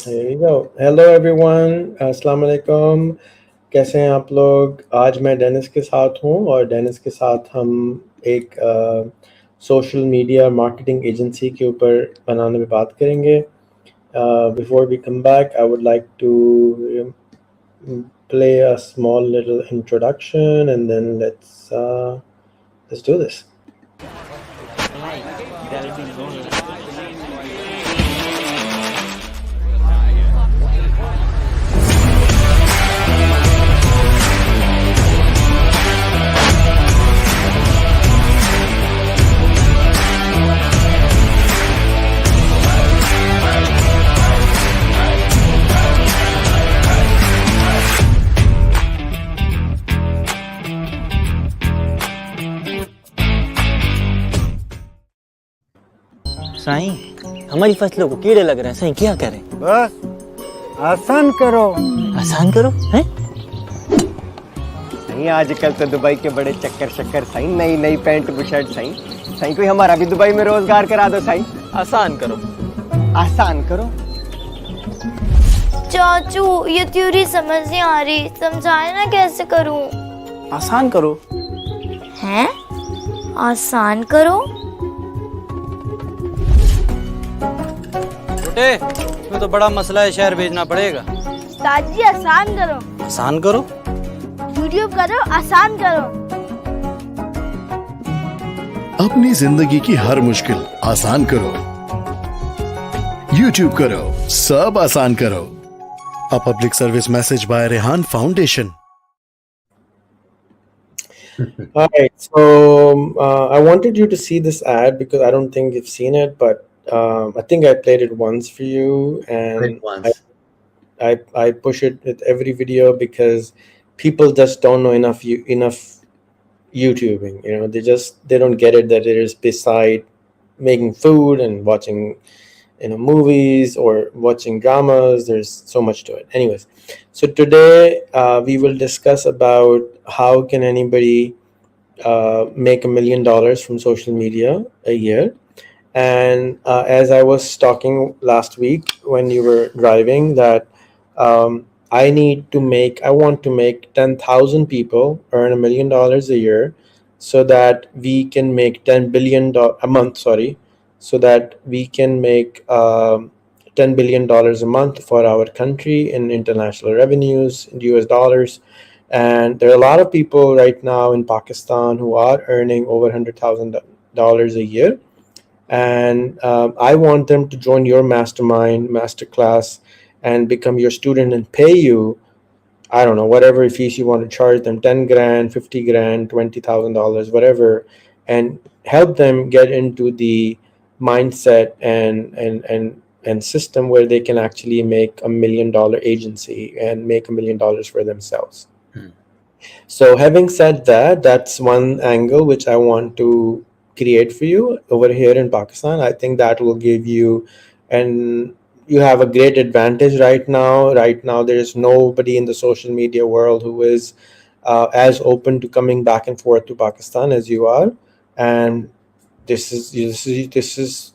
There you go. Hello everyone. अस्सलाम वालेकुम. कैसे हैं आप लोग? आज मैं डेनिस के साथ हूँ और डेनिस के साथ हम एक सोशल मीडिया मार्केटिंग एजेंसी के ऊपर बनाने में बात करेंगे. Before we come back, I would like to play a small little introduction and then let's do this. Sai, हमारी फसलों को कीड़े लग रहे हैं। साईं क्या करें? बस आसान करो। आसान करो हैं? नहीं, आजकल तो दुबई के बड़े चक्कर शक्कर साईं, नई नई पैंट बुशर्ट साईं। साईं कोई हमारा भी दुबई में रोजगार करा दो साईं। आसान करो। आसान करो। चाचू ये थ्योरी समझ नहीं आ रही, समझाए ना कैसे करूं? आसान करो। हैं? आसान करो? छोटे, इसमें तो बड़ा मसला है, शहर भेजना पड़ेगा। उस्ताद जी आसान करो। आसान करो। यूट्यूब करो, आसान करो। अपनी जिंदगी की हर मुश्किल आसान करो। YouTube करो, सब आसान करो. A public service message by Rehan Foundation. All right, so I wanted you to see this ad because I don't think you've seen it, but I think I played it once for you, and I push it with every video because people just don't know enough YouTubing. You know, they don't get it that it is beside making food and watching movies or watching dramas. There's so much to it. Anyways, so today we will discuss about how can anybody make $1 million from social media a year. And as I was talking last week when you were driving, that I want to make 10,000 people earn $1 million a year, so that we can make $10 billion a month. Sorry, so that we can make $10 billion a month for our country in international revenues in US dollars. And there are a lot of people right now in Pakistan who are earning over $100,000 a year. And I want them to join your masterclass and become your student and pay you, I don't know, whatever fees you want to charge them, 10 grand, 50 grand, $20,000, whatever, and help them get into the mindset and system where they can actually make $1 million agency and make $1 million for themselves. So having said that, that's one angle which I want to create for you over here in Pakistan. I think that will give you, and you have a great advantage right now. Right now, there is nobody in the social media world who is as open to coming back and forth to Pakistan as you are, and this is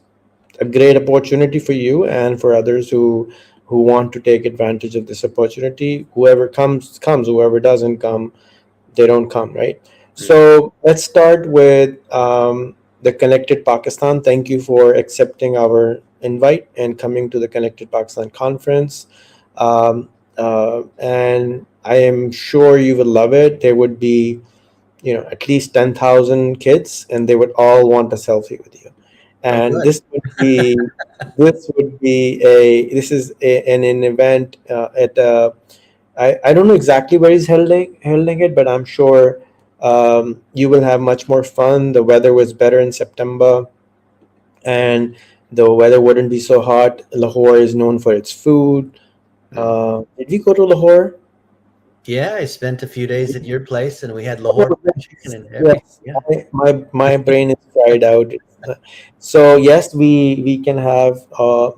a great opportunity for you and for others who want to take advantage of this opportunity. Whoever comes, whoever doesn't come, they don't come, right? So let's start with the Connected Pakistan. Thank you for accepting our invite and coming to the Connected Pakistan conference. And I am sure you would love it. There would be, at least 10,000 kids, and they would all want a selfie with you. And this would be an event at I don't know exactly where he's holding it, but I'm sure you will have much more fun. The weather was better in September, and the weather wouldn't be so hot. Lahore is known for its food. Did we go to Lahore? Yeah, I spent a few days at your place, and we had Lahore chicken and everything. Yes. Yeah. My brain is fried out. So yes, we can have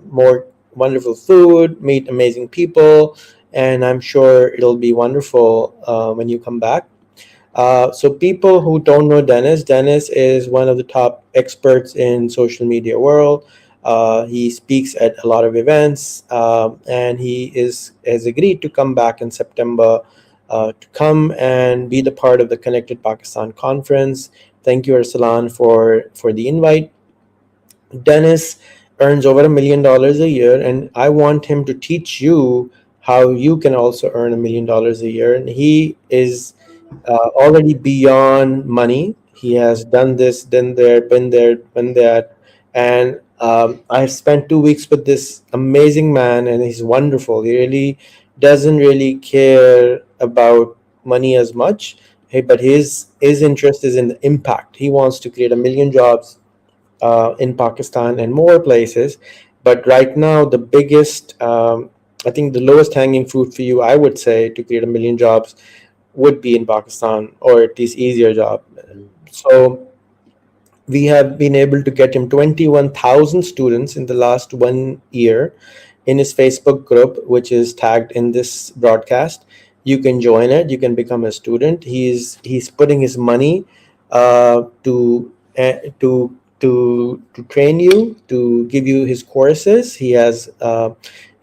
more wonderful food, meet amazing people, and I'm sure it'll be wonderful when you come back. So people who don't know Dennis is one of the top experts in social media world. He speaks at a lot of events, and he has agreed to come back in September to come and be the part of the Connected Pakistan conference. Thank you, Arsalan, for the invite. Dennis earns over $1 million a year, and I want him to teach you how you can also earn $1 million a year. And he is already beyond money. He has done this, done there, been there, been that, and I've spent 2 weeks with this amazing man, and he's wonderful. He really doesn't really care about money as much, but his interest is in the impact. He wants to create 1 million jobs in Pakistan and more places. But right now, the biggest, I think the lowest hanging fruit for you, I would say, to create 1 million jobs would be in Pakistan, or at least easier job. So we have been able to get him 21,000 students in the last 1 year in his Facebook group, which is tagged in this broadcast. You can join it. You can become a student. He's putting his money to train you, to give you his courses. He has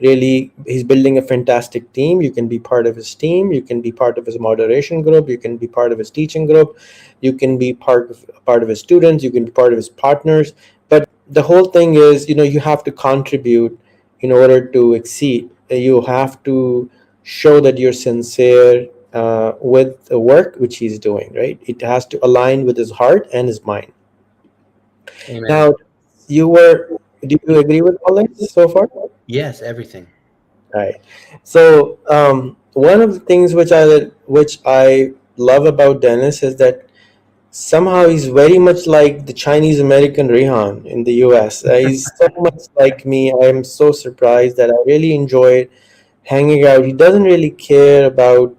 he's building a fantastic team. You can be part of his team. You can be part of his moderation group. You can be part of his teaching group. You can be part of his students. You can be part of his partners. But the whole thing is, you have to contribute in order to exceed. You have to show that you're sincere with the work which he's doing, right? It has to align with his heart and his mind. Amen. Now, do you agree with all this so far? Yes, everything. Right. So one of the things which I love about Dennis is that somehow he's very much like the Chinese American Rehan in the US. He's so much like me. I am so surprised that I really enjoyed hanging out. He doesn't really care about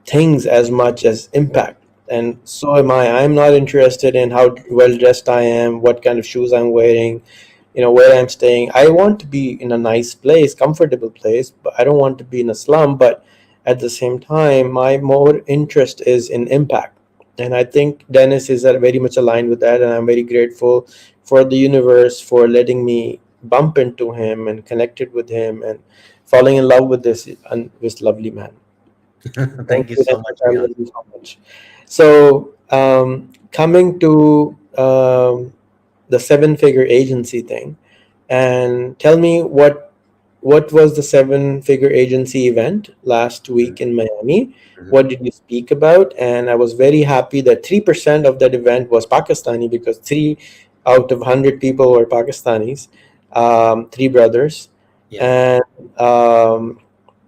things as much as impact. And so am I. I'm not interested in how well dressed I am, what kind of shoes I'm wearing, where I'm staying. I want to be in a nice place, comfortable place, but I don't want to be in a slum. But at the same time, my more interest is in impact. And I think Dennis is very much aligned with that. And I'm very grateful for the universe for letting me bump into him and connected with him and falling in love with this lovely man. Thank you so much. I love you so much. So coming to the 7-figure agency thing, and tell me what was the 7-figure agency event last week in Miami? What did you speak about? And I was very happy that 3% of that event was Pakistani, because 3 out of 100 people were Pakistanis, 3 brothers. Yeah. And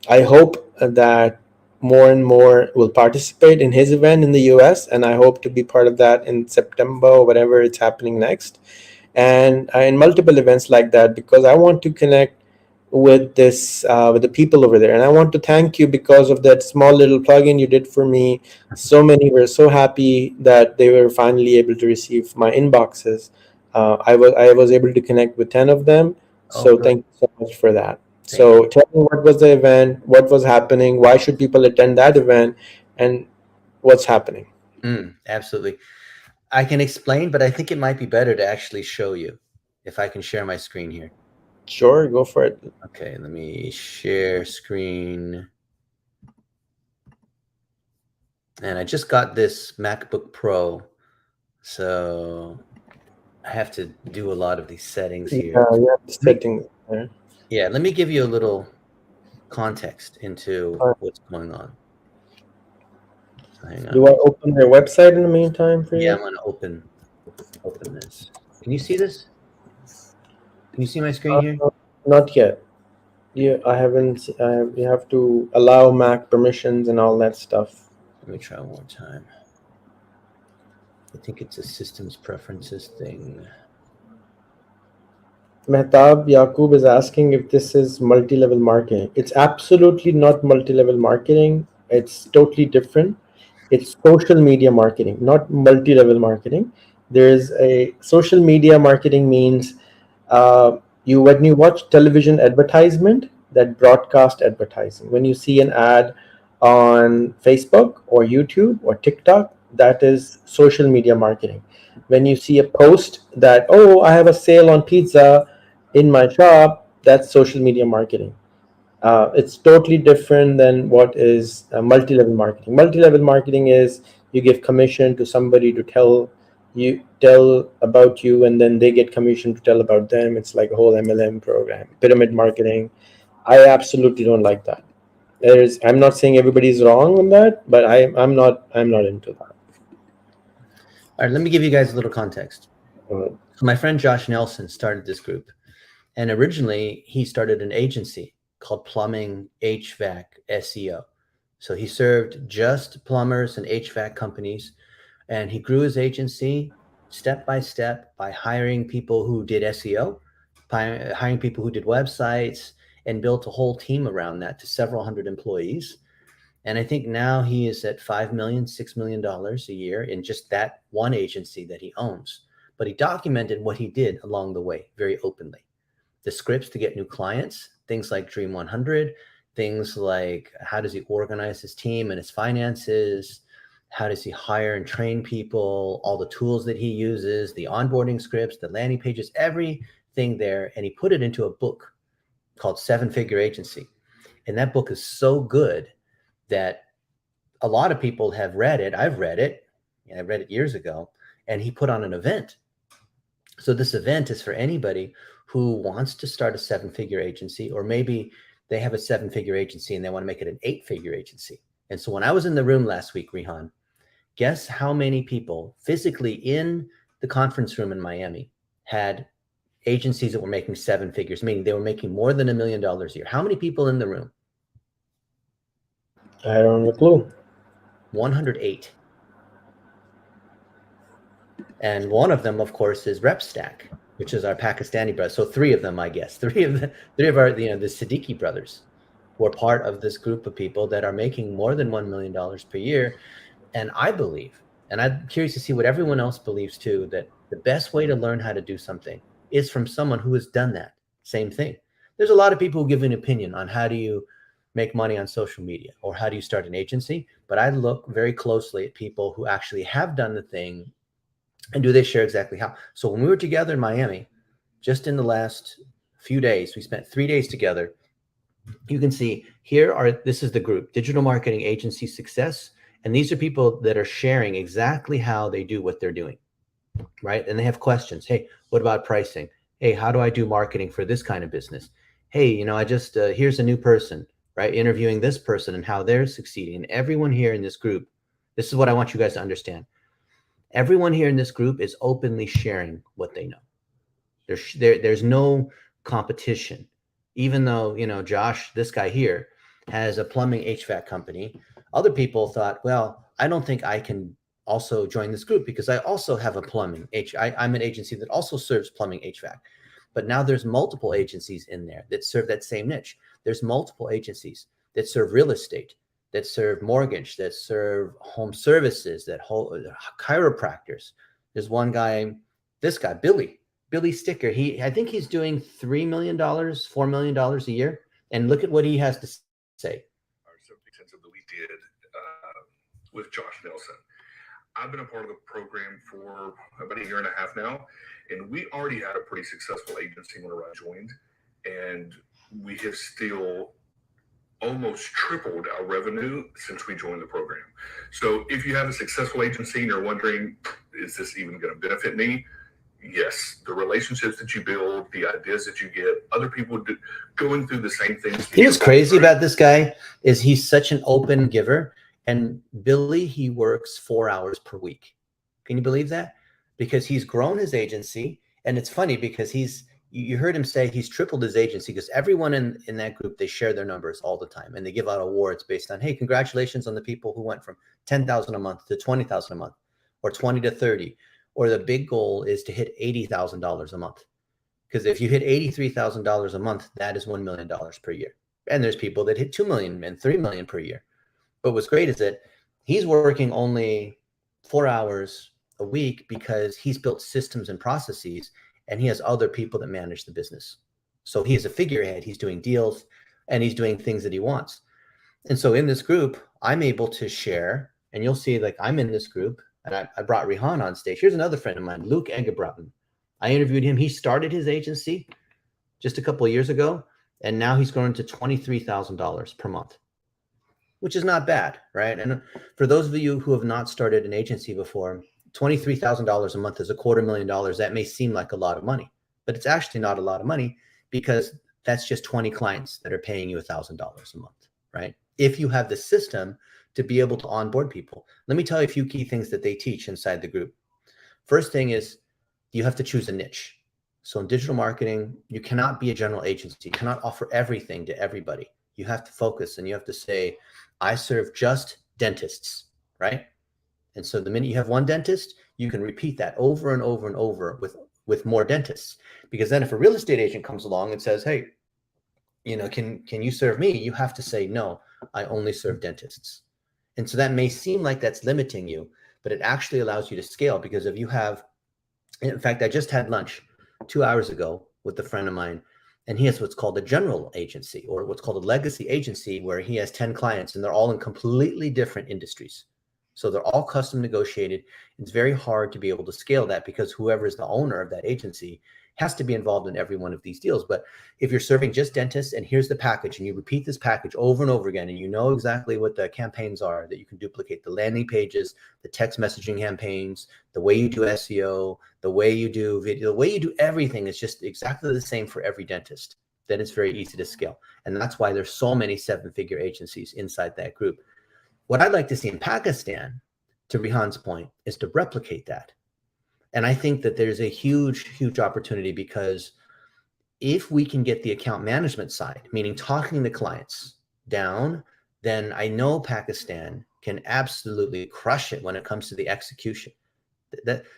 I hope that more and more will participate in his event in the US, and I hope to be part of that in September or whatever it's happening next, and in multiple events like that, because I want to connect with with the people over there. And I want to thank you because of that small little plugin you did for me. So many were so happy that they were finally able to receive my inboxes. I was able to connect with 10 of them. So good. thank you so much for that. So tell me, what was the event? What was happening? Why should people attend that event? And what's happening? Absolutely. I can explain, but I think it might be better to actually show you, if I can share my screen here. Sure, go for it. Okay, let me share screen. And I just got this MacBook Pro, so I have to do a lot of these settings here. Yeah, you have the settings there. Yeah, let me give you a little context into what's going on. So hang on. Do I open their website in the meantime for you? Yeah, I'm going to open this. Can you see this? Can you see my screen here? Not yet. Yeah, I haven't. You have to allow Mac permissions and all that stuff. Let me try one more time. I think it's a systems preferences thing. Mehtab Yaqub is asking if this is multi-level marketing. It's absolutely not multi-level marketing. It's totally different. It's social media marketing, not multi-level marketing. There's a social media marketing means when you watch television advertisement, that broadcast advertising, when you see an ad on Facebook or YouTube or TikTok that is social media marketing. When you see a post that, oh, I have a sale on pizza in my shop, that's social media marketing. It's totally different than what is multi-level marketing. Multi-level marketing is you give commission to somebody to tell about you, and then they get commission to tell about them. It's like a whole MLM program, pyramid marketing. I absolutely don't like that. I'm not saying everybody's wrong on that, but I'm not into that. All right, let me give you guys a little context. Uh, So my friend Josh Nelson started this group, and originally he started an agency called Plumbing HVAC SEO. So he served just plumbers and HVAC companies, and he grew his agency step by step by hiring people who did SEO, by hiring people who did websites, and built a whole team around that to several hundred employees. And I think now he is at $5 million, $6 million a year in just that one agency that he owns. But he documented what he did along the way very openly. The scripts to get new clients, things like Dream 100, things like how does he organize his team and his finances, how does he hire and train people, all the tools that he uses, the onboarding scripts, the landing pages, everything there. And he put it into a book called Seven Figure Agency. And that book is so good that a lot of people have read it. I've read it. I read it years ago. And he put on an event. So this event is for anybody who wants to start a 7-figure agency, or maybe they have a 7-figure agency and they want to make it an 8-figure agency. And so when I was in the room last week, Rehan, guess how many people physically in the conference room in Miami had agencies that were making 7 figures, meaning they were making more than $1 million a year. How many people in the room? I don't have a clue. 108. And one of them, of course, is RepStack, which is our Pakistani brother. So 3 of them, I guess, three of our, the Siddiqui brothers were part of this group of people that are making more than $1 million per year. And I believe, and I'm curious to see what everyone else believes too, that the best way to learn how to do something is from someone who has done that same thing. There's a lot of people who give an opinion on how do you make money on social media or how do you start an agency, but I look very closely at people who actually have done the thing and do they share exactly how. So when we were together in Miami, just in the last few days, we spent 3 days together. You can see this is the group, Digital Marketing Agency Success. And these are people that are sharing exactly how they do what they're doing, right? And they have questions. Hey, what about pricing? Hey, how do I do marketing for this kind of business? Hey, I just, here's a new person, right? Interviewing this person and how they're succeeding. And everyone here in this group, this is what I want you guys to understand. Everyone here in this group is openly sharing what they know. There's no competition. Even though, Josh, this guy here, has a plumbing HVAC company, other people thought, well, I don't think I can also join this group because I also have a plumbing I'm an agency that also serves plumbing HVAC. But now there's multiple agencies in there that serve that same niche. There's multiple agencies that serve real estate, that serve mortgage, that serve home services, that chiropractors. There's one guy, this guy, Billy Sticker. I think he's doing $3 million, $4 million a year. And look at what he has to say. Something intensive that we did with Josh Nelson. I've been a part of the program for about 1.5 years now, and we already had a pretty successful agency when I joined, and we have still almost tripled our revenue since we joined the program. So if you have a successful agency and you're wondering, is this even going to benefit me? Yes, the relationships that you build, the ideas that you get, other people going through the same things. You know what's crazy about this guy is he's such an open giver. And Billy, he works 4 hours per week. Can you believe that? Because he's grown his agency. And it's funny because you heard him say he's tripled his agency because everyone in that group, they share their numbers all the time. And they give out awards based on, hey, congratulations on the people who went from 10,000 a month to 20,000 a month or 20 to 30. Or the big goal is to hit $80,000 a month. Because if you hit $83,000 a month, that is $1 million per year. And there's people that hit $2 million and $3 million per year. But what's great is that he's working only 4 hours a week because he's built systems and processes and he has other people that manage the business. So he is a figurehead. He's doing deals and he's doing things that he wants. And so in this group, I'm able to share and you'll see like I'm in this group, and I brought Rihan on stage. Here's another friend of mine, Luke Engebrotten. I interviewed him. He started his agency just a couple of years ago, and now he's grown to $23,000 per month, which is not bad, right? And for those of you who have not started an agency before, $23,000 a month is $250,000. That may seem like a lot of money, but it's actually not a lot of money, because that's just 20 clients that are paying you $1,000 a month, right? If you have the system to be able to onboard people. Let me tell you a few key things that they teach inside the group. First thing is you have to choose a niche. So in digital marketing, you cannot be a general agency. You cannot offer everything to everybody. You have to focus, and you have to say, I serve just dentists, right? And so the minute you have one dentist, you can repeat that over and over and over with more dentists. Because then if a real estate agent comes along and says, hey, you know, can you serve me? You have to say, no, I only serve dentists. And so that may seem like that's limiting you, but it actually allows you to scale. Because if you have, in fact, I just had lunch 2 hours ago with a friend of mine, and he has what's called a general agency, or what's called a legacy agency, where he has 10 clients and they're all in completely different industries. So they're all custom negotiated. It's very hard to be able to scale that, because whoever is the owner of that agency has to be involved in every one of these deals. But if you're serving just dentists, and here's the package, and you repeat this package over and over again, and you know exactly what the campaigns are that you can duplicate, the landing pages, the text messaging campaigns, the way you do SEO, the way you do video, the way you do everything is just exactly the same for every dentist, then it's very easy to scale. And that's why there's so many 7-figure agencies inside that group. What I'd like to see in Pakistan, to Rihan's point, is to replicate that. And I think that there's a huge, huge opportunity, because if we can get the account management side, meaning talking to clients, down, then I know Pakistan can absolutely crush it when it comes to the execution.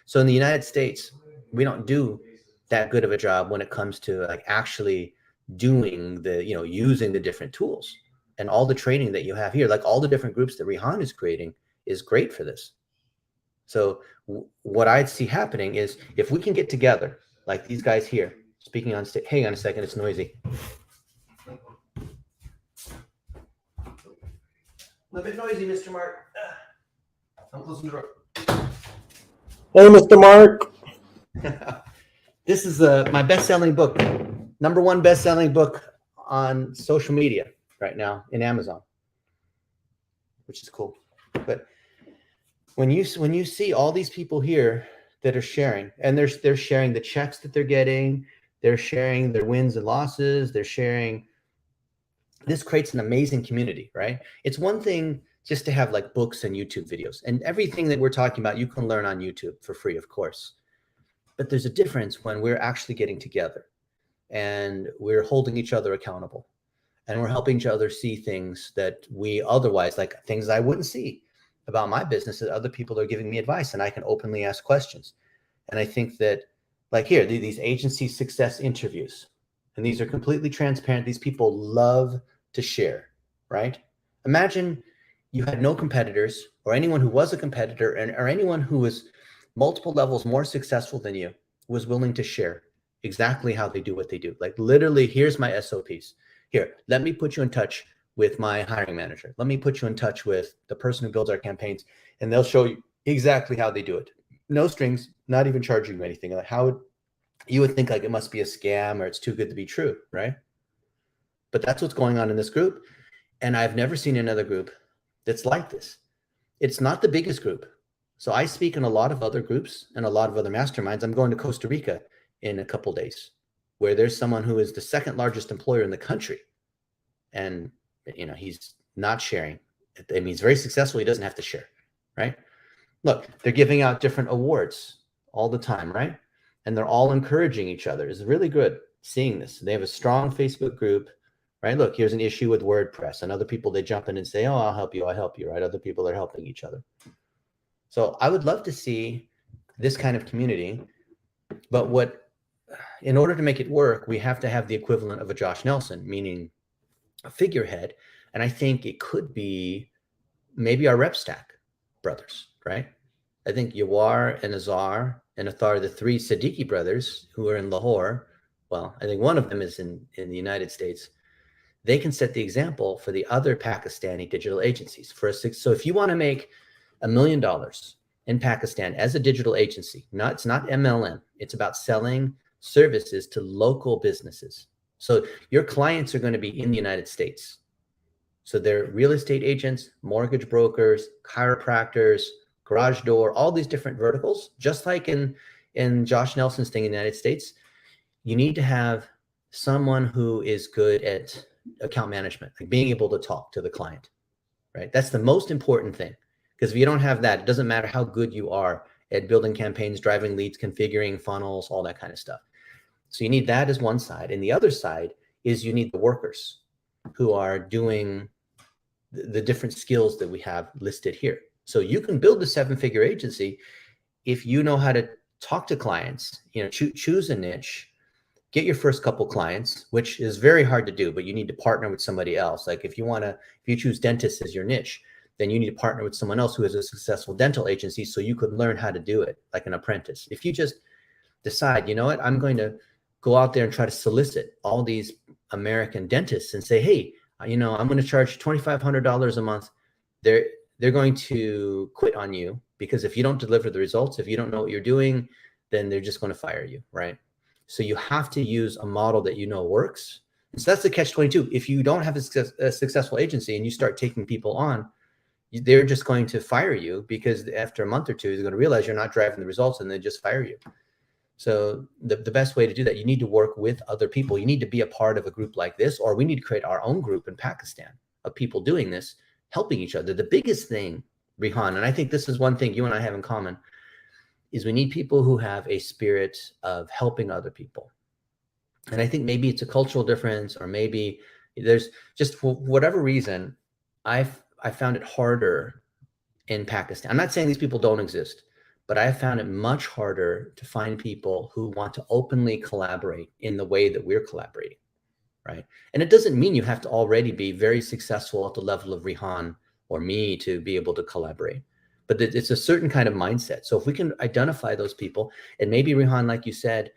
So in the United States, we don't do that good of a job when it comes to like actually doing the, you know, using the different tools. And all the training that you have here, like all the different groups that Rihan is creating, is great for this. So what I'd see happening is, if we can get together, like these guys here, speaking on stage. Hang on a second, it's noisy. A little bit noisy, Mr. Mark. I'm closing the door. Hey, Mr. Mark. This is my best-selling book, #1 best-selling book on social media right now in Amazon, which is cool. But when you see all these people here that are sharing, and they're sharing the checks that they're getting, they're sharing their wins and losses, they're sharing. This creates an amazing community, right? It's one thing just to have like books and YouTube videos, and everything that we're talking about, you can learn on YouTube for free, of course. But there's a difference when we're actually getting together and we're holding each other accountable, and we're helping each other see things that we otherwise, like things I wouldn't see about my business, that other people are giving me advice, and I can openly ask questions. And I think that, like here, these agency success interviews, and these are completely transparent. These people love to share, right? Imagine you had no competitors, or anyone who was a competitor, or anyone who was multiple levels more successful than you was willing to share exactly how they do what they do. Like literally, here's my SOPs. Here, let me put you in touch with my hiring manager. Let me put you in touch with the person who builds our campaigns, and they'll show you exactly how they do it. No strings, not even charging you anything. Like you would think like it must be a scam, or it's too good to be true, right? But that's what's going on in this group. And I've never seen another group that's like this. It's not the biggest group. So I speak in a lot of other groups and a lot of other masterminds. I'm going to Costa Rica in a couple days, where there's someone who is the second largest employer in the country. And, you know, he's not sharing. I mean, he's very successful. He doesn't have to share, right? Look, they're giving out different awards all the time, right? And they're all encouraging each other. It's really good seeing this. They have a strong Facebook group, right? Look, here's an issue with WordPress, and other people, they jump in and say, oh, I'll help you, right? Other people are helping each other. So I would love to see this kind of community, but in order to make it work, we have to have the equivalent of a Josh Nelson, meaning a figurehead. And I think it could be maybe our RepStack brothers, right? I think Yawar and Azar and Athar, the 3 Siddiqui brothers who are in Lahore, well, I think one of them is in the United States. They can set the example for the other Pakistani digital agencies. So if you want to make $1 million in Pakistan as a digital agency. It's not MLM. It's about selling services to local businesses. So your clients are going to be in the United States. So they're real estate agents, mortgage brokers, chiropractors, garage door, all these different verticals. Just like in Josh Nelson's thing in the United States, you need to have someone who is good at account management, like being able to talk to the client, right? That's the most important thing. Because if you don't have that, it doesn't matter how good you are at building campaigns, driving leads, configuring funnels, all that kind of stuff. So you need that as one side. And the other side is you need the workers who are doing the different skills that we have listed here. So you can build a 7-figure agency if you know how to talk to clients, choose a niche, get your first couple clients, which is very hard to do, but you need to partner with somebody else. Like if you choose dentists as your niche, then you need to partner with someone else who has a successful dental agency so you could learn how to do it like an apprentice. If you just decide, you know what, I'm going to go out there and try to solicit all these American dentists and say, hey, I'm going to charge $2,500 a month. They're going to quit on you because if you don't deliver the results, if you don't know what you're doing, then they're just going to fire you, right? So you have to use a model that works. And so that's the catch-22. If you don't have a successful agency and you start taking people on, they're just going to fire you because after a month or two, they're going to realize you're not driving the results and they just fire you. So the best way to do that, you need to work with other people. You need to be a part of a group like this, or we need to create our own group in Pakistan of people doing this, helping each other. The biggest thing, Rihan, and I think this is one thing you and I have in common, is we need people who have a spirit of helping other people. And I think maybe it's a cultural difference, or maybe there's just, for whatever reason, I found it harder in Pakistan. I'm not saying these people don't exist, but I found it much harder to find people who want to openly collaborate in the way that we're collaborating, right? And it doesn't mean you have to already be very successful at the level of Rihan or me to be able to collaborate, but it's a certain kind of mindset. So if we can identify those people, and maybe Rihan, like you said,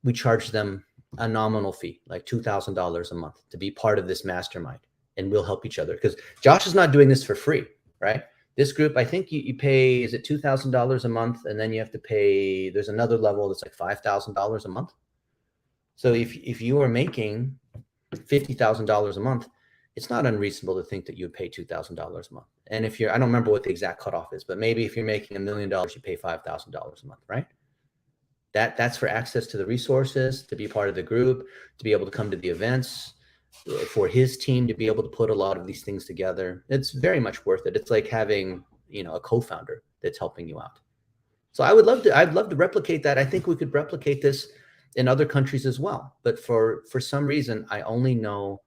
we charge them a nominal fee, like $2,000 a month to be part of this mastermind, and we'll help each other. Because Josh is not doing this for free, right? This group, I think you pay, is it $2,000 a month? And then you have to pay, there's another level that's like $5,000 a month. So if you are making $50,000 a month, it's not unreasonable to think that you would pay $2,000 a month. And if I don't remember what the exact cutoff is, but maybe if you're making $1 million, you pay $5,000 a month, right? That's for access to the resources, to be part of the group, to be able to come to the events, for his team to be able to put a lot of these things together. It's very much worth it. It's like having, a co-founder that's helping you out. So I'd love to replicate that. I think we could replicate this in other countries as well. But for some reason, I only know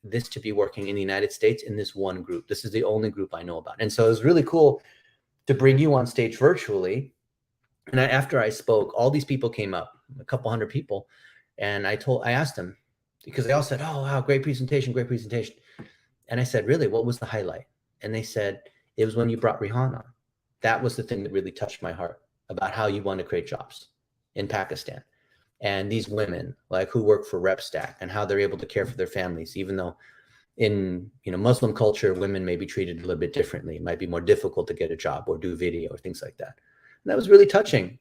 this to be working in the United States in this one group. This is the only group I know about. And so it was really cool to bring you on stage virtually. And after I spoke, all these people came up, a couple hundred people. And I asked them, because they all said, oh, wow, great presentation, great presentation. And I said, really, what was the highlight? And they said, it was when you brought Rihan on. That was the thing that really touched my heart about how you want to create jobs in Pakistan. And these women, like, who work for RepStack, and how they're able to care for their families, even though in Muslim culture, women may be treated a little bit differently. It might be more difficult to get a job or do video or things like that. And that was really touching.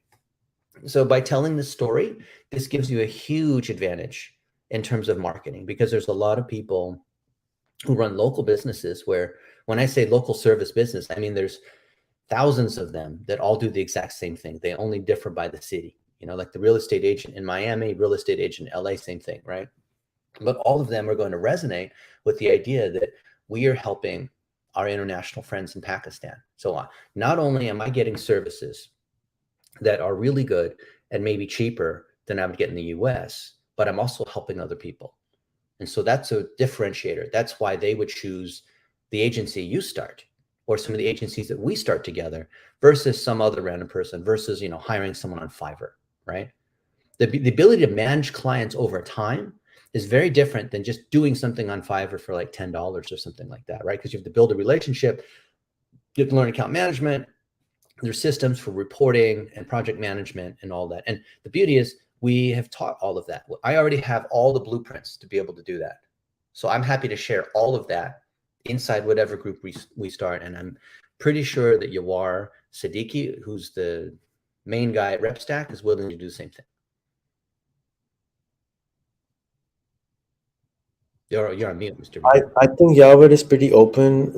So by telling this story, this gives you a huge advantage in terms of marketing, because there's a lot of people who run local businesses where, when I say local service business, I mean there's thousands of them that all do the exact same thing. They only differ by the city, like the real estate agent in Miami, real estate agent in LA, same thing, right? But all of them are going to resonate with the idea that we are helping our international friends in Pakistan. So not only am I getting services that are really good and maybe cheaper than I would get in the US, but I'm also helping other people. And so that's a differentiator. That's why they would choose the agency you start, or some of the agencies that we start together, versus some other random person, versus, hiring someone on Fiverr, right? The ability to manage clients over time is very different than just doing something on Fiverr for like $10 or something like that, right? Because you have to build a relationship, you have to learn account management, there's systems for reporting and project management and all that. And the beauty is, we have taught all of that. I already have all the blueprints to be able to do that. So I'm happy to share all of that inside whatever group we start. And I'm pretty sure that Yawar Siddiqui, who's the main guy at RepStack, is willing to do the same thing. You're on mute, Mr. I think Yawar is pretty open.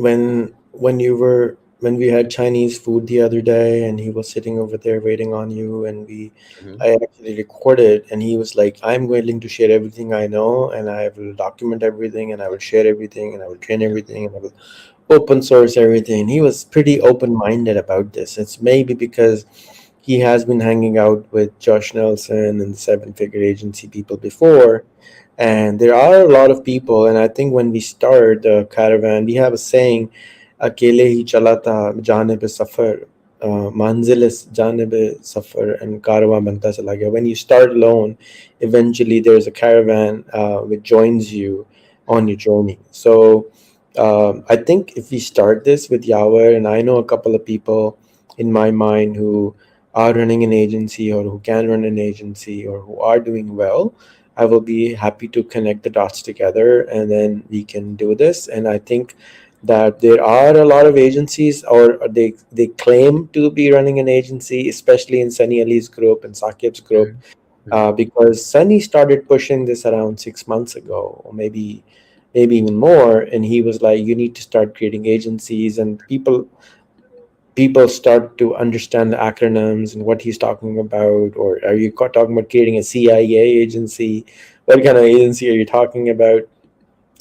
When we had Chinese food the other day, and he was sitting over there waiting on you, and I actually recorded, and he was like, "I'm willing to share everything I know, and I will document everything, and I will share everything, and I will train everything, and I will open source everything." He was pretty open-minded about this. It's maybe because he has been hanging out with Josh Nelson and the Seven Figure Agency people before. And there are a lot of people, and I think when we start the caravan, we have a saying, "Akele hi chala tha janib safar, manzil janib safar, and karwa banta chala gaya." When you start alone, eventually there's a caravan which joins you on your journey. So I think if we start this with Yawar, and I know a couple of people in my mind who are running an agency or who can run an agency or who are doing well, I will be happy to connect the dots together, and then we can do this. And I think that there are a lot of agencies, or they claim to be running an agency, especially in Sunny Ali's group and Sakib's group, because Sunny started pushing this around 6 months ago, or maybe even more. And he was like, "You need to start creating agencies," and people start to understand the acronyms and what he's talking about. Or are you talking about creating a CIA agency? What kind of agency are you talking about?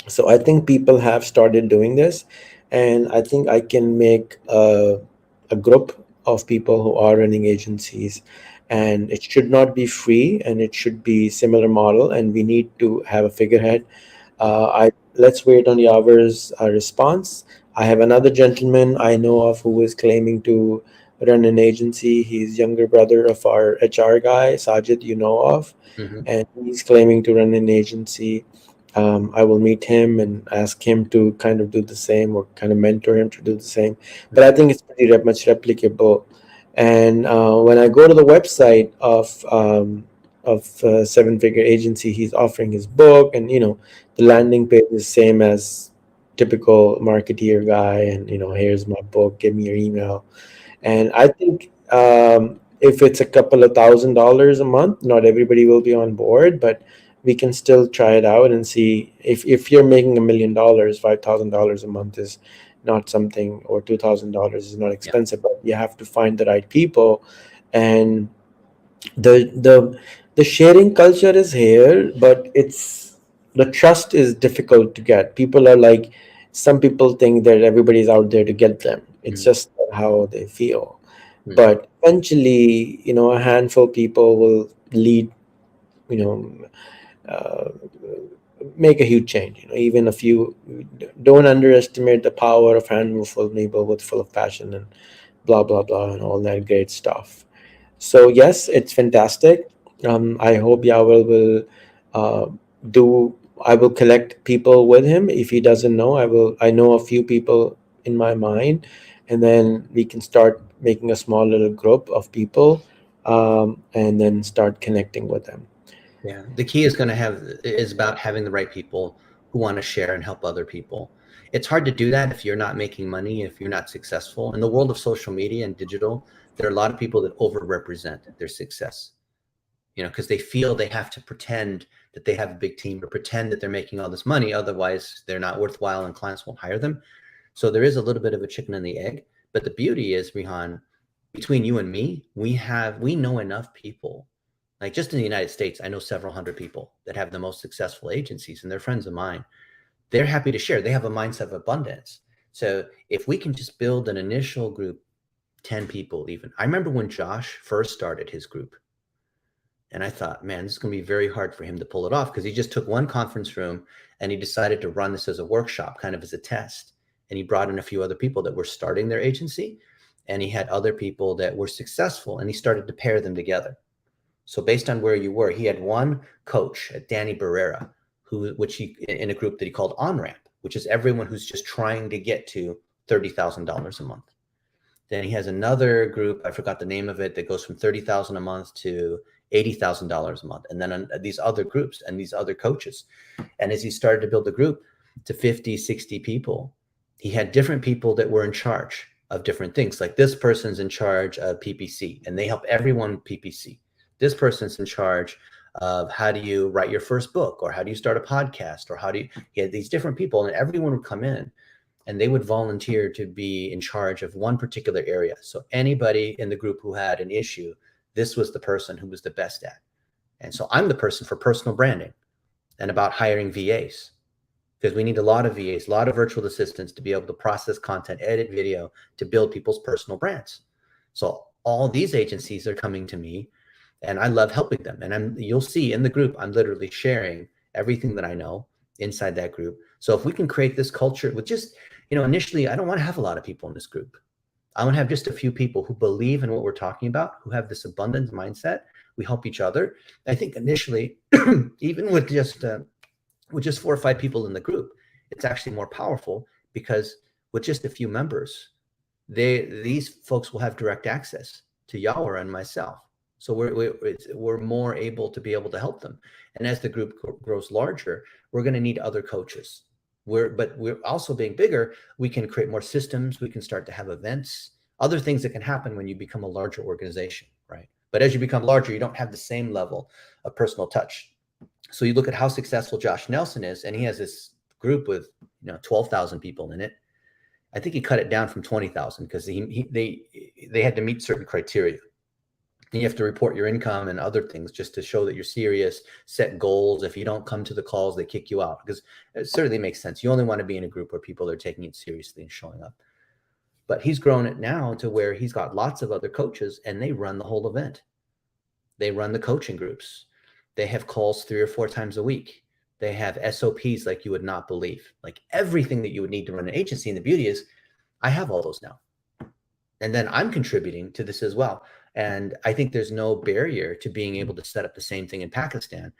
So I think people have started doing this, and I think I can make a group of people who are running agencies, and it should not be free, and it should be similar model, and we need to have a figurehead. Let's wait on Yawar's response. I have another gentleman I know of who is claiming to run an agency. He's younger brother of our HR guy, Sajid, you know of, and he's claiming to run an agency. I will meet him and ask him to kind of do the same, or kind of mentor him to do the same. But I think it's pretty much replicable. And when I go to the website of Seven Figure Agency, he's offering his book, and the landing page is same as typical marketeer guy, and here's my book, give me your email. And I think if it's a couple of $1,000s a month, not everybody will be on board, but we can still try it out and see. If you're making $1 million, $5,000 a month is not something, or $2,000 is not expensive, but you have to find the right people. And the sharing culture is here, but the trust is difficult to get. People are like, some people think that everybody's out there to get them. It's just how they feel. But eventually, a handful of people will lead, make a huge change. Even if you don't underestimate the power of handful of people with full of passion and blah, blah, blah, and all that great stuff. So yes, it's fantastic. I hope Yawar will I will collect people with him. If he doesn't know, I know a few people in my mind, and then we can start making a small little group of people, and then start connecting with them. Yeah, the key is about having the right people who want to share and help other people. It's hard to do that if you're not making money, if you're not successful. In the world of social media and digital, there are a lot of people that overrepresent their success, because they feel they have to pretend that they have a big team, or pretend that they're making all this money. Otherwise, they're not worthwhile and clients won't hire them. So there is a little bit of a chicken and the egg. But the beauty is, Rihan, between you and me, we know enough people. Like, just in the United States, I know several hundred people that have the most successful agencies, and they're friends of mine. They're happy to share. They have a mindset of abundance. So if we can just build an initial group, 10 people even. I remember when Josh first started his group, and I thought, man, this is going to be very hard for him to pull it off, because he just took one conference room and he decided to run this as a workshop, kind of as a test. And he brought in a few other people that were starting their agency, and he had other people that were successful, and he started to pair them together. So based on where you were, he had one coach, Danny Barrera, in a group that he called On-Ramp, which is everyone who's just trying to get to $30,000 a month. Then he has another group, I forgot the name of it, that goes from $30,000 a month to $80,000 a month. And then these other groups and these other coaches. And as he started to build the group to 50, 60 people, he had different people that were in charge. of different things. Like this person's in charge of PPC and they help everyone with PPC. This person's in charge of how do you write your first book, or how do you start a podcast, or how do you had these different people, and everyone would come in and they would volunteer to be in charge of one particular area. So anybody in the group who had an issue, this was the person who was the best at. And so I'm the person for personal branding and about hiring VAs, because we need a lot of VAs, a lot of virtual assistants to be able to process content, edit video, to build people's personal brands. So all these agencies are coming to me, and I love helping them. And you'll see in the group, I'm literally sharing everything that I know inside that group. So if we can create this culture with just, initially, I don't want to have a lot of people in this group. I want to have just a few people who believe in what we're talking about, who have this abundance mindset. We help each other. I think initially, even with just 4 or 5 people in the group, it's actually more powerful, because with just a few members, these folks will have direct access to Yawar and myself. So we're more able to be able to help them. And as the group grows larger, we're going to need other coaches. But we're also being bigger. We can create more systems. We can start to have events, other things that can happen when you become a larger organization, right? But as you become larger, you don't have the same level of personal touch. So you look at how successful Josh Nelson is, and he has this group with 12,000 people in it. I think he cut it down from 20,000 because they had to meet certain criteria. And you have to report your income and other things just to show that you're serious, set goals. If you don't come to the calls, they kick you out, because it certainly makes sense. You only want to be in a group where people are taking it seriously and showing up. But he's grown it now to where he's got lots of other coaches, and they run the whole event. They run the coaching groups. They have calls 3 or 4 times a week. They have SOPs like you would not believe, like everything that you would need to run an agency. And the beauty is I have all those now. And then I'm contributing to this as well. And I think there's no barrier to being able to set up the same thing in Pakistan,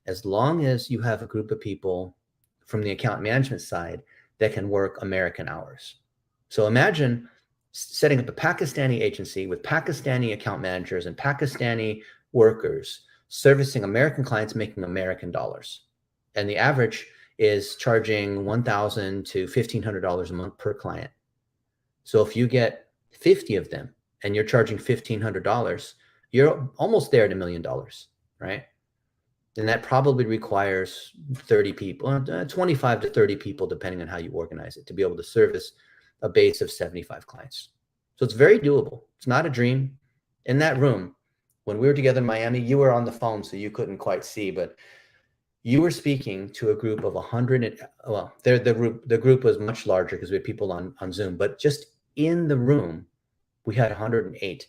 as long as you have a group of people from the account management side that can work American hours. So imagine setting up a Pakistani agency with Pakistani account managers and Pakistani workers servicing American clients, making American dollars. And the average is charging $1,000 to $1,500 a month per client. So if you get 50 of them and you're charging $1,500, you're almost there at $1 million, right? And that probably requires 30 people, 25 to 30 people, depending on how you organize it, to be able to service a base of 75 clients. So it's very doable. It's not a dream. In that room, when we were together in Miami, you were on the phone, so you couldn't quite see, but you were speaking to a group of 100. Well, the group was much larger because we had people on Zoom, but just in the room, we had 108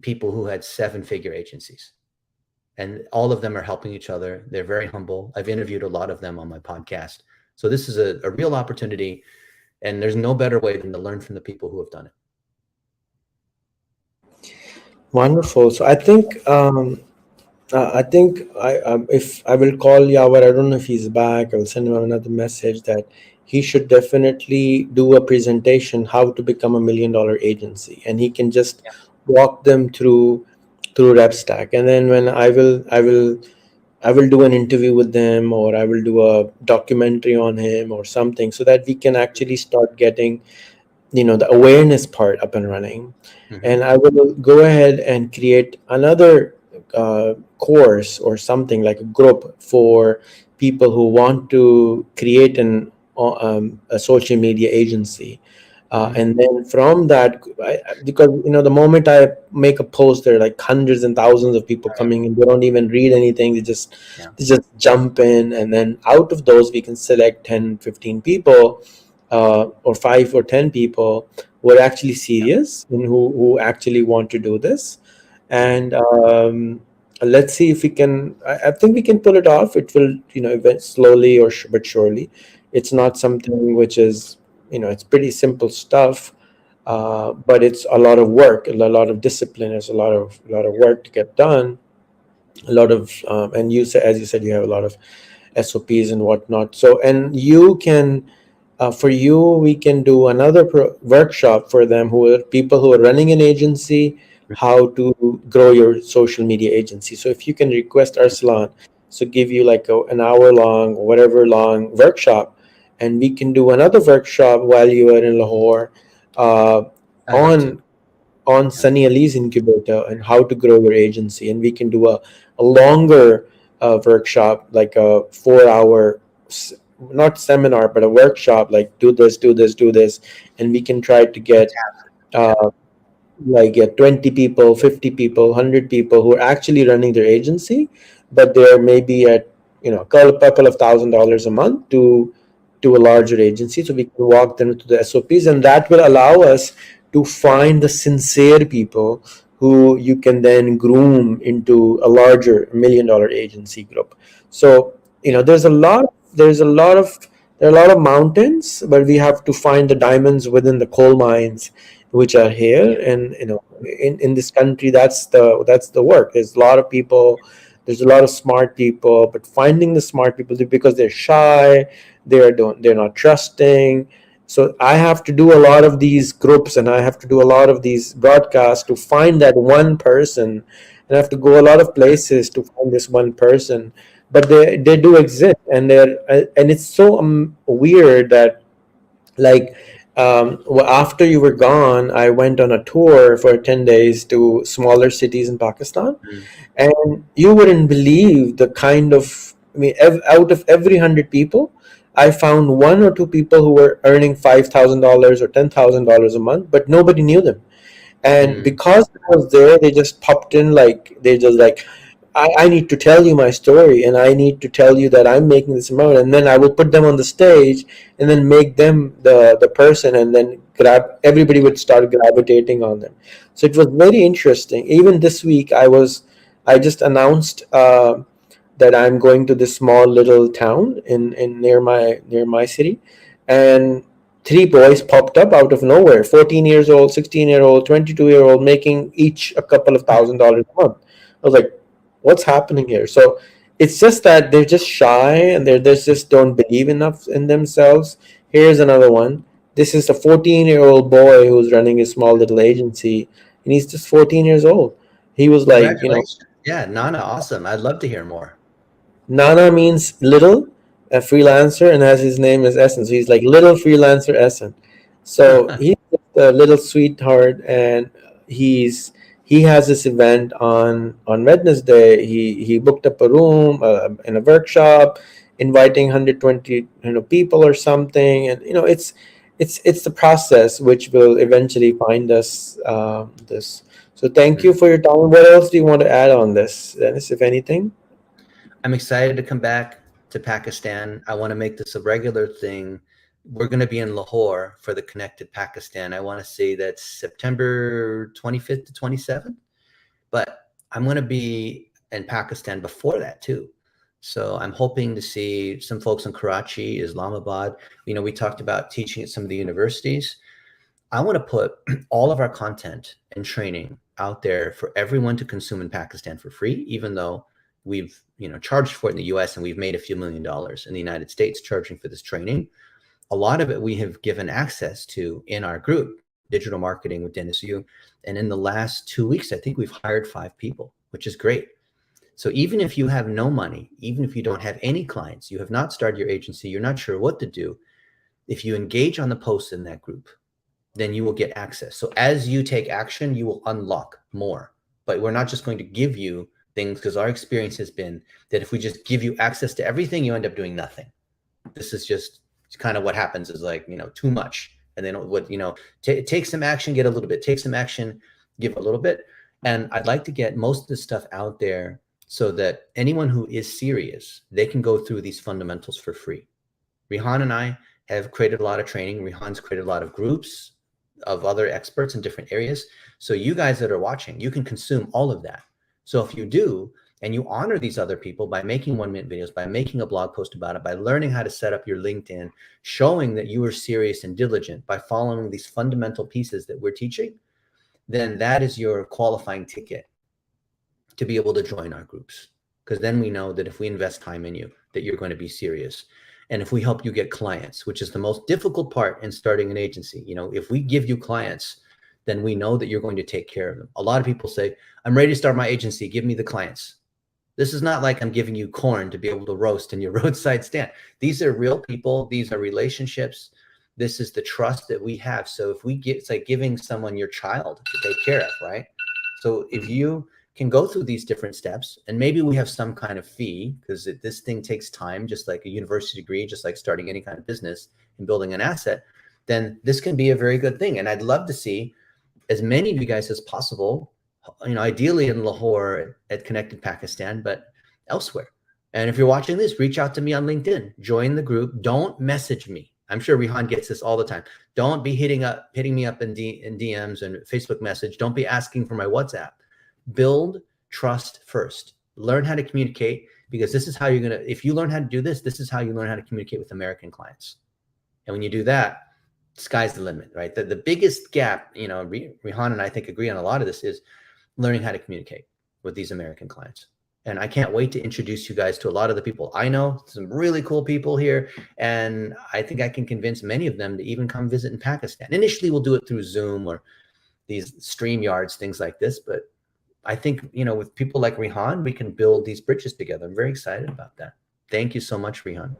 people who had 7-figure agencies. And all of them are helping each other. They're very humble. I've interviewed a lot of them on my podcast. So this is a real opportunity. And there's no better way than to learn from the people who have done it. Wonderful. So I think if I will call Yawar, I don't know if he's back. I will send him another message that he should definitely do a presentation how to become $1 million agency, and he can just walk them through RepStack. And then when I will do an interview with them, or I will do a documentary on him or something, so that we can actually start getting the awareness part up and running. Mm-hmm. And I will go ahead and create another course or something, like a group for people who want to create a social media agency. And then from that, because the moment I make a post, there are like hundreds and thousands of people coming in. They don't even read anything. They just jump in, and then out of those we can select 10, 15 people, or 5 or 10 people who are actually serious and who actually want to do this. And let's see if we can. I think we can pull it off. It will, event slowly but surely. It's not something which is, it's pretty simple stuff, but it's a lot of work, a lot of discipline. There's a lot of work to get done. A lot of, and as you said, you have a lot of SOPs and whatnot. So, and you can, we can do another workshop for them people who are running an agency, how to grow your social media agency. So if you can request Arsalan, so give you like an hour long, whatever long workshop, and we can do another workshop while you are in Lahore, I'd love to. on Sunny Ali's incubator and how to grow your agency, and we can do a longer workshop, like a 4 hour not seminar but a workshop, like do this, do this, do this, and we can try to get uh, like get 20 people, 50 people, 100 people who are actually running their agency, but they're maybe at couple of $1,000 a month to a larger agency, so we can walk them to the SOPs, and that will allow us to find the sincere people who you can then groom into a larger $1 million agency group. So there's a lot of there are a lot of mountains, but we have to find the diamonds within the coal mines which are here. And in this country, that's the work. There's a lot of people, there's a lot of smart people, but finding the smart people, because they're shy, they're not trusting. So I have to do a lot of these groups, and I have to do a lot of these broadcasts to find that one person, and I have to go a lot of places to find this one person. But they do exist, and it's so weird that, like, after you were gone, I went on a tour for 10 days to smaller cities in Pakistan, and you wouldn't believe the kind of, out of every 100 people, I found one or two people who were earning $5,000 or $10,000 a month, but nobody knew them. And because I was there, they just popped in, I need to tell you my story, and I need to tell you that I'm making this amount, and then I will put them on the stage and then make them the person, and then everybody would start gravitating on them. So it was very interesting. Even this week, I just announced that I'm going to this small little town in near my city, and 3 boys popped up out of nowhere, 14 years old, 16-year-old, 22-year-old, making each a couple of $1,000s a month. I was like, what's happening here? So it's just that they're just shy, and they just don't believe enough in themselves. Here's another one. This is a 14-year-old boy who's running a small little agency, and he's just 14 years old. He was like, yeah, Nana, awesome. I'd love to hear more. Nana means little, a freelancer, and as his name is Essen, so he's like little freelancer Essen. So he's just a little sweetheart, and he has this event on Wednesday. He booked up a room in a workshop, inviting 120 people or something, and it's the process which will eventually find us this. So thank you for your time. What else do you want to add on this, Dennis, if anything? I'm excited to come back to Pakistan. I want to make this a regular thing. We're going to be in Lahore for the Connected Pakistan. I want to say that's September 25th to 27th, but I'm going to be in Pakistan before that too. So I'm hoping to see some folks in Karachi, Islamabad. We talked about teaching at some of the universities. I want to put all of our content and training out there for everyone to consume in Pakistan for free, even though we've charged for it in the US, and we've made a few $1 million in the United States charging for this training. A lot of it we have given access to in our group, Digital Marketing with Dennis Yu. And in the last 2 weeks, I think we've hired 5 people, which is great. So even if you have no money, even if you don't have any clients, you have not started your agency, you're not sure what to do, if you engage on the posts in that group, then you will get access. So as you take action, you will unlock more. But we're not just going to give you things, because our experience has been that if we just give you access to everything, you end up doing nothing. This is just kind of what happens, is like, too much. And then take some action, get a little bit, take some action, give a little bit. And I'd like to get most of this stuff out there so that anyone who is serious, they can go through these fundamentals for free. Rehan and I have created a lot of training. Rehan's created a lot of groups of other experts in different areas. So you guys that are watching, you can consume all of that. So if you do, and you honor these other people by making 1-minute videos, by making a blog post about it, by learning how to set up your LinkedIn, showing that you are serious and diligent by following these fundamental pieces that we're teaching, then that is your qualifying ticket to be able to join our groups. Because then we know that if we invest time in you, that you're going to be serious. And if we help you get clients, which is the most difficult part in starting an agency, if we give you clients, then we know that you're going to take care of them. A lot of people say, I'm ready to start my agency, give me the clients. This is not like I'm giving you corn to be able to roast in your roadside stand. These are real people. These are relationships. This is the trust that we have. So if we get, it's like giving someone your child to take care of, right? So if you can go through these different steps, and maybe we have some kind of fee, because this thing takes time, just like a university degree, just like starting any kind of business and building an asset, then this can be a very good thing. And I'd love to see as many of you guys as possible, ideally in Lahore at Connected Pakistan, but elsewhere. And if you're watching this, reach out to me on LinkedIn, join the group. Don't message me. I'm sure Rihan gets this all the time. Don't be hitting me up in DMs and Facebook message. Don't be asking for my WhatsApp. Build trust first. Learn how to communicate, because this is how you're going to, if you learn how to do this, this is how you learn how to communicate with American clients. And when you do that, sky's the limit, right? The biggest gap, Rihan and I think agree on a lot of this, is learning how to communicate with these American clients. And I can't wait to introduce you guys to a lot of the people I know, some really cool people here. And I think I can convince many of them to even come visit in Pakistan. Initially, we'll do it through Zoom or these StreamYards, things like this. But I think, with people like Rihan, we can build these bridges together. I'm very excited about that. Thank you so much, Rihan.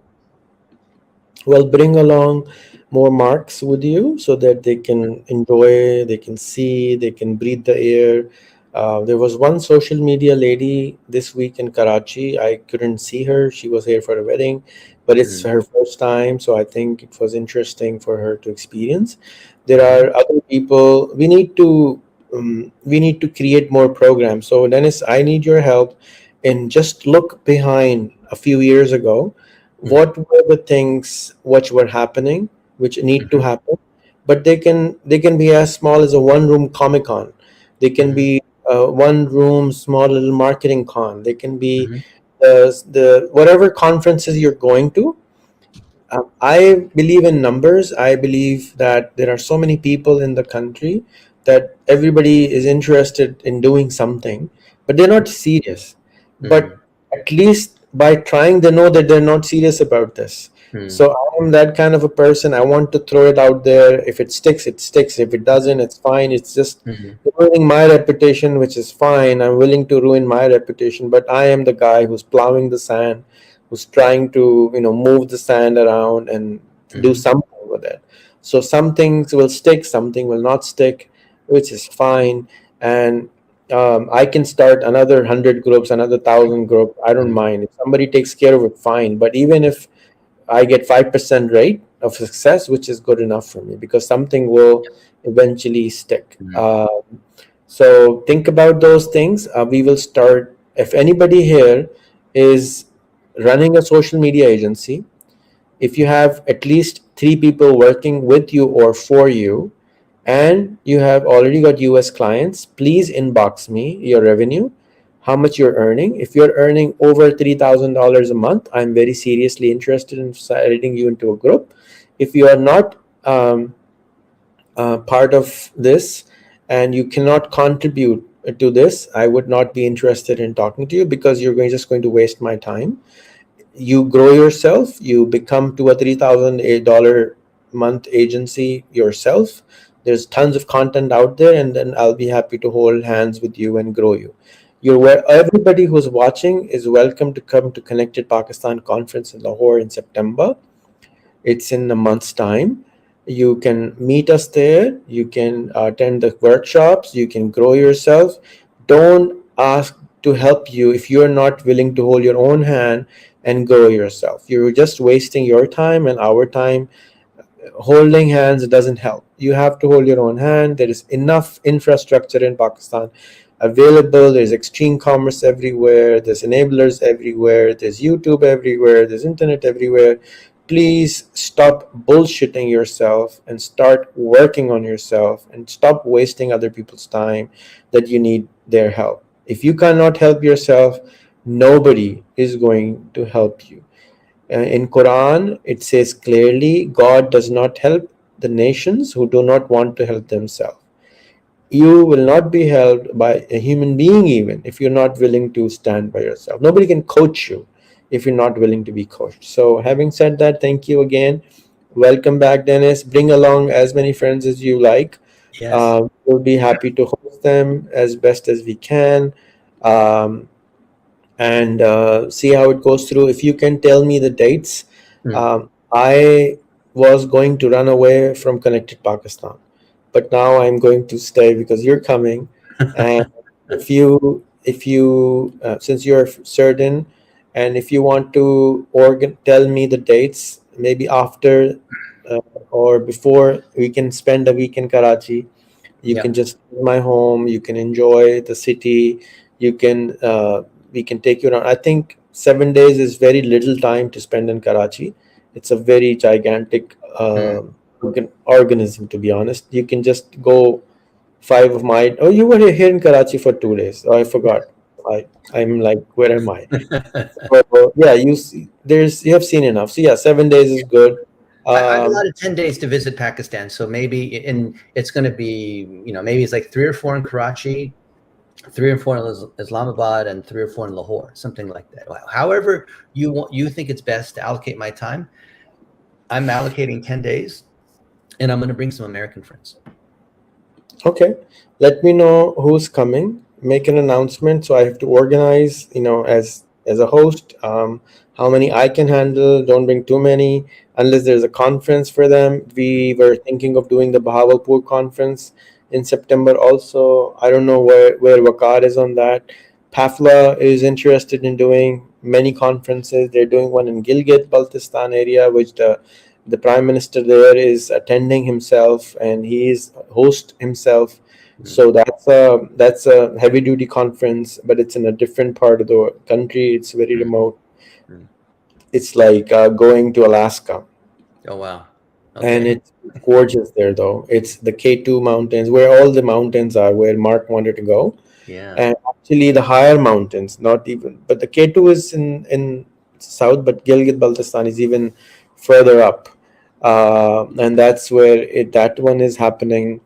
Well, bring along more marks with you so that they can enjoy, they can see, they can breathe the air. There was one social media lady this week in Karachi. I couldn't see her. She was here for a wedding, but it's her first time. So I think it was interesting for her to experience. There are other people. We need to create more programs. So Dennis, I need your help. And just look behind a few years ago. What were the things which were happening, which need to happen? But they can be as small as a one-room Comic-Con. They can be one-room small little marketing con. They can be the whatever conferences you're going to. I believe in numbers. I believe that there are so many people in the country that everybody is interested in doing something, but they're not serious. But at least by trying, they know that they're not serious about this. So I'm that kind of a person. I want to throw it out there. If it sticks, it sticks. If it doesn't, it's fine. It's just ruining my reputation, which is fine. I'm willing to ruin my reputation, but I am the guy who's plowing the sand, who's trying to, move the sand around and do something with it. So some things will stick, something will not stick, which is fine. And I can start another 100 groups, another 1,000 groups. I don't mind. If somebody takes care of it, fine. But even if I get 5% rate of success, which is good enough for me, because something will eventually stick. So think about those things. We will start. If anybody here is running a social media agency, if you have at least 3 people working with you or for you, and you have already got US clients, please inbox me your revenue, how much you're earning. If you're earning over $3,000 a month, I'm very seriously interested in adding you into a group. If you are not part of this and you cannot contribute to this, I would not be interested in talking to you, because you're just going to waste my time. You grow yourself, you become to a $3,000 month agency yourself. There's tons of content out there, and then I'll be happy to hold hands with you and grow you. Everybody who's watching is welcome to come to Connected Pakistan Conference in Lahore in September. It's in a month's time. You can meet us there. You can attend the workshops. You can grow yourself. Don't ask to help you if you're not willing to hold your own hand and grow yourself. You're just wasting your time and our time. Holding hands doesn't help. You have to hold your own hand. There is enough infrastructure in Pakistan available. There's extreme commerce everywhere. There's enablers everywhere. There's YouTube everywhere. There's internet everywhere. Please stop bullshitting yourself and start working on yourself, and stop wasting other people's time that you need their help. If you cannot help yourself, nobody is going to help you. In Quran, it says clearly, God does not help the nations who do not want to help themselves. You will not be helped by a human being even if you're not willing to stand by yourself. Nobody can coach you if you're not willing to be coached. So having said that, thank you again. Welcome back, Dennis. Bring along as many friends as you like. Yes. We'll be happy to host them as best as we can. And see how it goes through. If you can tell me the dates, I was going to run away from Connected Pakistan, but now I'm going to stay because you're coming. And if you since you're certain, and if you want to tell me the dates, maybe after or before, we can spend a week in Karachi. You Yeah. can just in my home. You can enjoy the city. You can we can take you around. I think 7 days is very little time to spend in Karachi. It's a very gigantic organism, to be honest. You can just go 5 of my. Oh, you were here in Karachi for 2 days. Oh, I forgot. I'm like, where am I? So, yeah, you have seen enough. So yeah, 7 days is good. I've allotted 10 days to visit Pakistan, so maybe it's going to be, maybe it's like 3 or 4 in Karachi, 3 or 4 in Islamabad, and 3 or 4 in Lahore, something like that. However you think it's best to allocate my time, I'm allocating 10 days, and I'm going to bring some American friends. Okay, let me know who's coming. Make an announcement, so I have to organize. As a host, how many I can handle. Don't bring too many unless there's a conference for them. We were thinking of doing the Bahawalpur conference in September also. I don't know where Waqar is on that. PAFLA is interested in doing many conferences. They're doing one in Gilgit Baltistan area, which the prime minister there is attending himself, and he is host himself. So that's a heavy duty conference, but it's in a different part of the country. It's very remote. It's like going to Alaska. Oh, wow. And it's gorgeous there, though. It's the K2 mountains, where all the mountains are, where Mark wanted to go. Yeah. And actually the higher mountains, but the K2 is in south, but Gilgit Baltistan is even further up. And that's where that one is happening.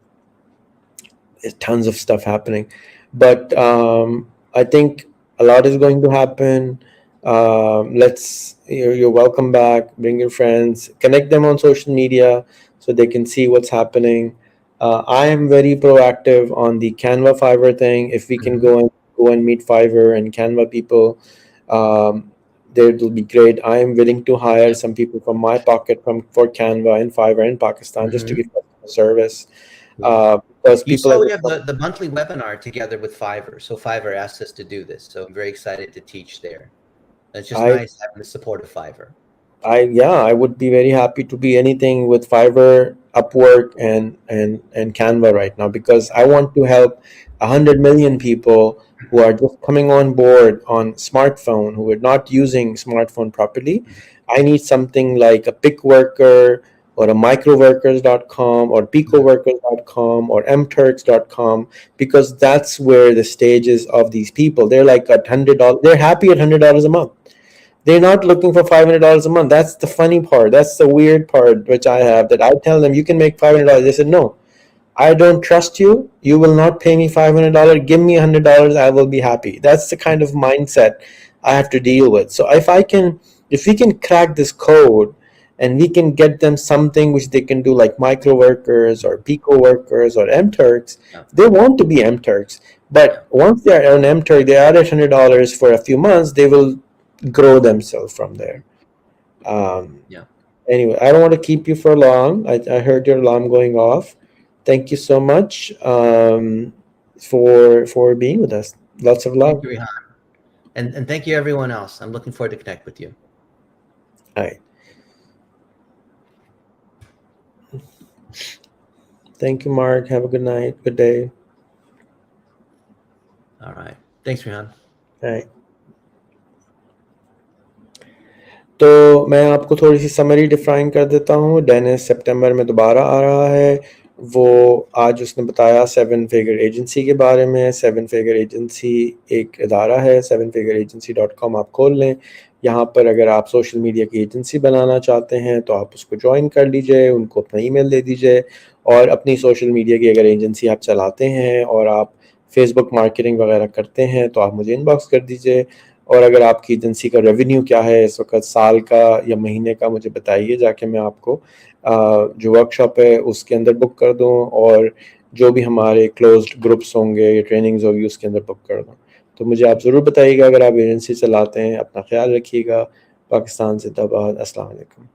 There's tons of stuff happening, but I think a lot is going to happen. You're welcome back. Bring your friends, connect them on social media so they can see what's happening. I am very proactive on the Canva Fiverr thing. If we can go and meet Fiverr and Canva people, that will be great. I am willing to hire some people from my pocket for Canva and Fiverr in Pakistan just to give customer service. Because You people saw we have the monthly webinar together with Fiverr. So Fiverr asked us to do this. So I'm very excited to teach there. It's just nice having the support of Fiverr. I would be very happy to be anything with Fiverr, Upwork, and Canva right now, because I want to help 100 million people who are just coming on board on smartphone, who are not using smartphone properly. I need something like a PickWorker or a microworkers.com or picoworkers.com or mturks.com, because that's where the stages of these people, they're like at $100, they're happy at $100 a month. They're not looking for $500 a month. That's the funny part. That's the weird part, which I have, that I tell them you can make $500. They said, no, I don't trust you. You will not pay me $500. Give me $100. I will be happy. That's the kind of mindset I have to deal with. So if we can crack this code and we can get them something which they can do, like micro workers or pico workers or mturks, they want to be mturks. But once they are on mturk, they are at $100 for a few months, they will grow themselves from there. Anyway, I don't want to keep you for long. I heard your alarm going off. Thank you so much for being with us. Lots of love. Thank you, Rehan. And thank you, everyone else. I'm looking forward to connect with you. All right. Thank you, Mark. Have a good night. Good day. All right. Thanks, Rehan. All right. तो मैं आपको थोड़ी सी summary define कर देता हूँ. Dennis सितंबर में दोबारा आ रहा है. वो आज उसने बताया 7 फिगर एजेंसी के बारे में. 7 फिगर एजेंसी एक इदारा है. 7figureagency.com आप खोल लें. यहाँ पर अगर आप सोशल मीडिया की एजेंसी बनाना चाहते हैं तो आप उसको ज्वाइन कर लीजिए, उनको अपना ईमेल दे दीजिए, और अपनी सोशल मीडिया की अगर एजेंसी आप चलाते हैं और आप फेसबुक मार्केटिंग वगैरह करते हैं तो आप मुझे इनबॉक्स कर दीजिए. और अगर आपकी एजेंसी का रेवेन्यू क्या है इस वक्त, साल का या महीने का, मुझे बताइए, जाके मैं आपको जो वर्कशॉप है उसके अंदर बुक कर दूं, और जो भी हमारे क्लोज्ड ग्रुप्स होंगे या ट्रेनिंग्स होगी उसके अंदर बुक कर दूं. तो मुझे आप ज़रूर बताइएगा अगर आप एजेंसी चलाते हैं. अपना ख्याल रखिएगा. पाकिस्तान जिंदाबाद. अस्सलाम वालेकुम.